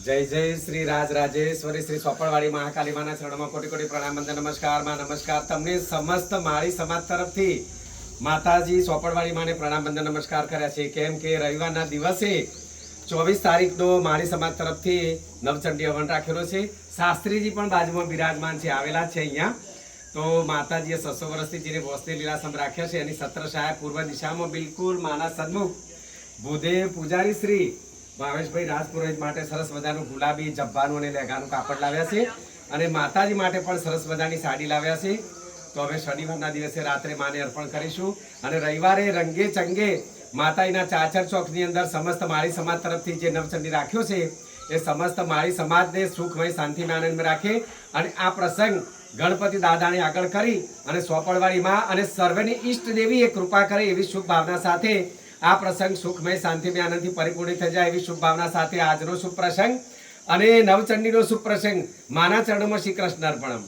જય જય શ્રી રાજરાજેશ્વરી શ્રી સોપળવાડી મહાકાલી માના ચરણોમાં કોટી કોટી પ્રણામ વંદન નમસ્કાર માં નમસ્કાર તમને સમસ્ત માળી સમાજ તરફથી માતાજી સોપળવાડી માને પ્રણામ વંદન નમસ્કાર કર્યા છે। કેમ કે રવિવારના દિવસે 24 તારીખનો માળી સમાજ તરફથી નવચંડી હવન રાખેલો છે। શાસ્ત્રીજી પણ બાજુમાં બિરાજમાન છે, આવેલા છે અહીંયા। તો માતાજીએ 600 વર્ષથી જેને ભોસની લીલાસમ રાખ્યા છે એની છત્રછાયા પૂર્વ દિશામાં બિલકુલ માના સન્મુખ ભૂદેવ પૂજારી શ્રી ભાવેશભાઈ રાજપુરોહિત માટે સરસ મજાનું ગુલાબી જબ્બાનું અને લેઘાનું કાપડ લાવ્યા છે અને માતાજી માટે પણ સરસ મજાની સાડી લાવ્યા છે। તો હવે શનિવારના દિવસે રાત્રે માને અર્પણ કરીશું અને રવિવારે રંગે ચંગે માતાજીના ચાચર ચોકની અંદર સમસ્ત માળી સમાજ તરફથી જે નવચંડી રાખ્યો છે એ સમસ્ત માળી સમાજને સુખમય શાંતિમય આનંદમાં રાખે અને આ પ્રસંગ ગણપતિ દાદાને આગળ કરી અને સોપળવાડીમાં અને સર્વેની ઈષ્ટ દેવી એ કૃપા કરે એવી શુભ ભાવના સાથે આ પ્રસંગ સુખમય શાંતિમય આનંદથી પરિપૂર્ણ થઈ જાય એવી શુભ ભાવના સાથે આજનો શુભ પ્રસંગ અને નવચંડીનો શુભ પ્રસંગ માના ચરણોમાં શ્રી કૃષ્ણ અર્પણમ।